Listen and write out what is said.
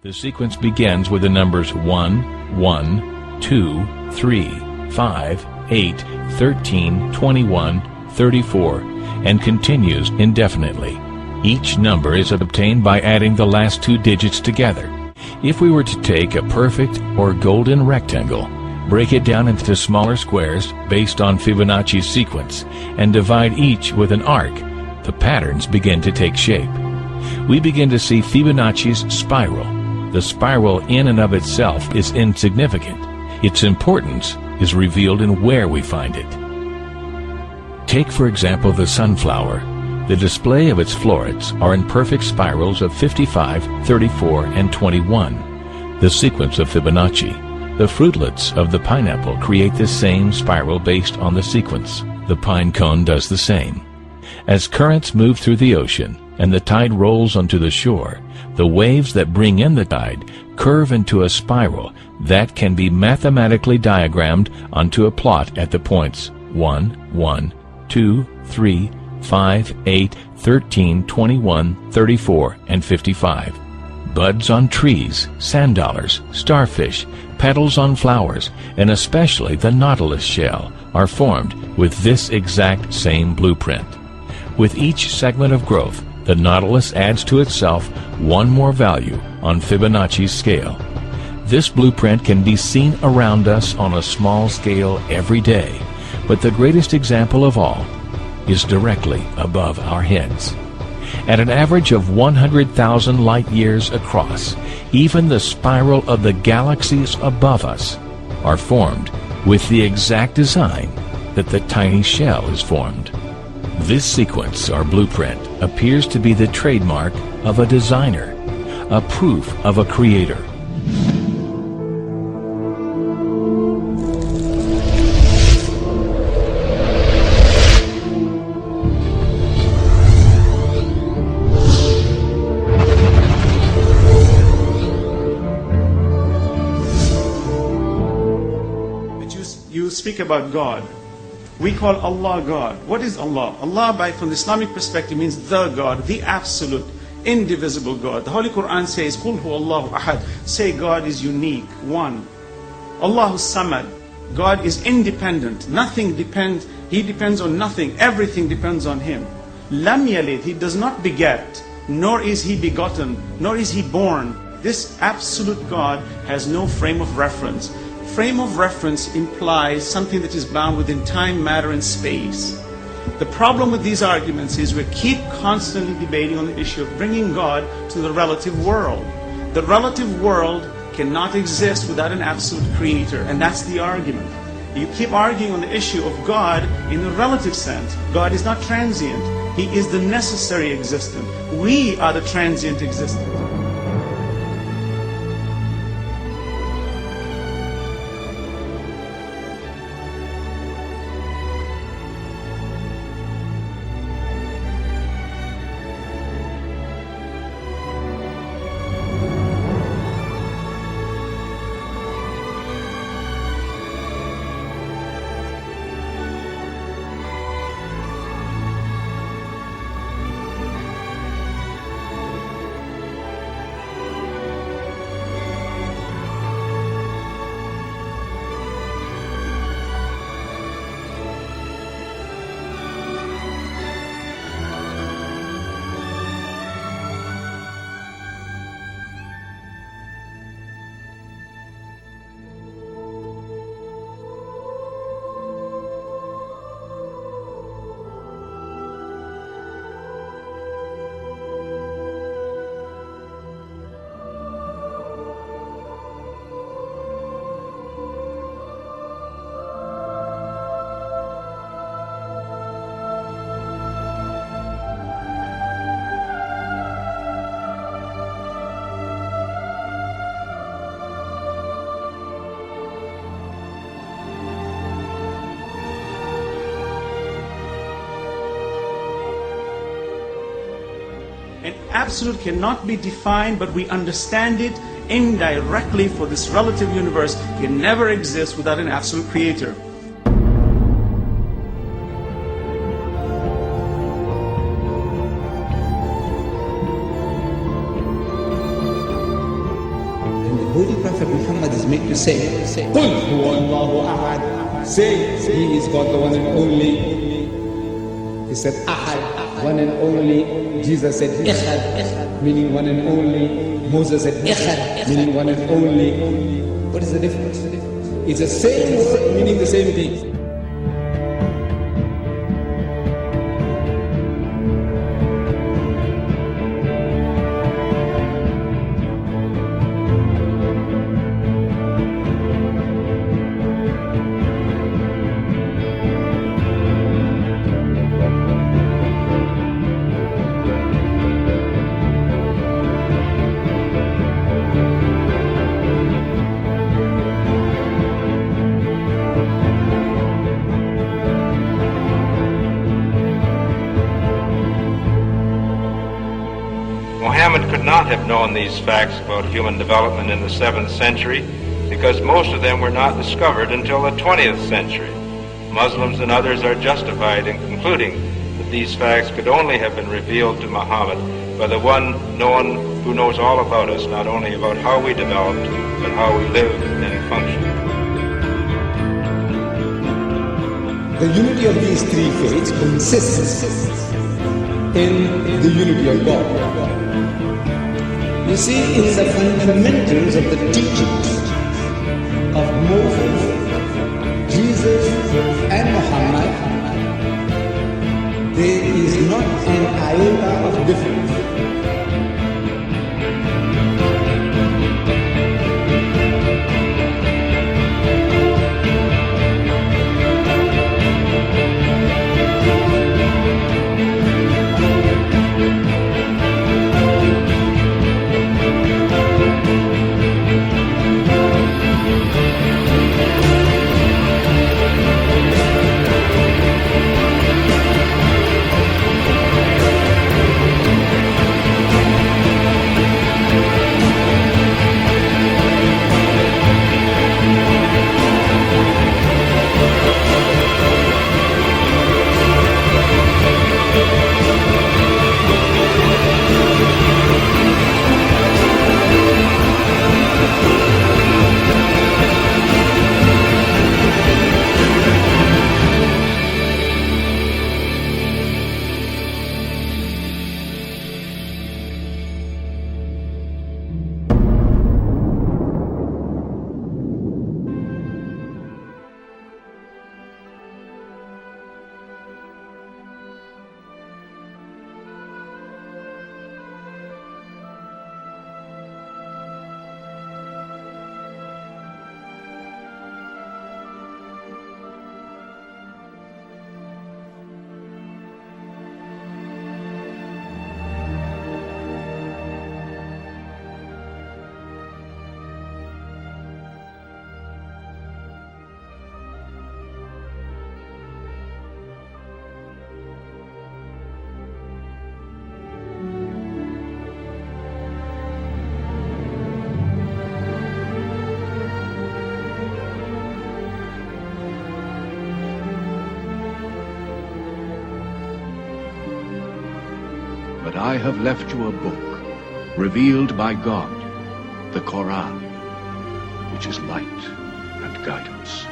The sequence begins with the numbers 1, 1, 2, 3, 5, 8, 13, 21, 34, and continues indefinitely. Each number is obtained by adding the last two digits together. If we were to take a perfect or golden rectangle, break it down into smaller squares based on Fibonacci's sequence, and divide each with an arc, the patterns begin to take shape. We begin to see Fibonacci's spiral. The spiral in and of itself is insignificant. Its importance is revealed in where we find it. Take, for example, the sunflower. The display of its florets are in perfect spirals of 55, 34, and 21, the sequence of Fibonacci. The fruitlets of the pineapple create the same spiral based on the sequence. The pine cone does the same. As currents move through the ocean and the tide rolls onto the shore, the waves that bring in the tide curve into a spiral that can be mathematically diagrammed onto a plot at the points 1, 1, 2, 3, 5, 8, 13, 21, 34, and 55. Buds on trees, sand dollars, starfish, petals on flowers, and especially the nautilus shell are formed with this exact same blueprint. With each segment of growth, the nautilus adds to itself one more value on Fibonacci's scale. This blueprint can be seen around us on a small scale every day, but the greatest example of all is directly above our heads. At an average of 100,000 light years across, even the spiral of the galaxies above us are formed with the exact design that the tiny shell is formed. This sequence or blueprint appears to be the trademark of a designer, a proof of a creator. You speak about God. We call Allah God. What is Allah? Allah, from the Islamic perspective, means the God, the absolute, indivisible God. The Holy Quran says, "Qul huwa Allahu ahad." Say God is unique, one. Allahu samad. God is independent. Nothing depends. He depends on nothing. Everything depends on Him. Lam yalid. He does not beget, nor is He begotten, nor is He born. This absolute God has no frame of reference. Frame of reference implies something that is bound within time, matter, and space. The problem with these arguments is we keep constantly debating on the issue of bringing God to the relative world. The relative world cannot exist without an absolute creator, and that's the argument. You keep arguing on the issue of God in the relative sense. God is not transient. He is the necessary existent. We are the transient existent. An absolute cannot be defined, but we understand it indirectly, for this relative universe can never exist without an absolute creator. Holy Prophet Muhammad is made to say, قُلْ هُوَ اللَّهُ أَحَدٌ. Say, He is God, the one and only. He said, Ahad, one and only. Jesus said, Echad, meaning one and only. Moses said, Echad, meaning one and only. What is the difference? It's the same word meaning the same thing. Muhammad could not have known these facts about human development in the 7th century because most of them were not discovered until the 20th century. Muslims and others are justified in concluding that these facts could only have been revealed to Muhammad by the one who knows all about us, not only about how we developed, but how we live and function. The unity of these three faiths consists in the unity of God. You see, in the fundamentals of the teachings of Moses, Jesus, and Muhammad, there is not an iota of difference. But I have left you a book, revealed by God, the Quran, which is light and guidance.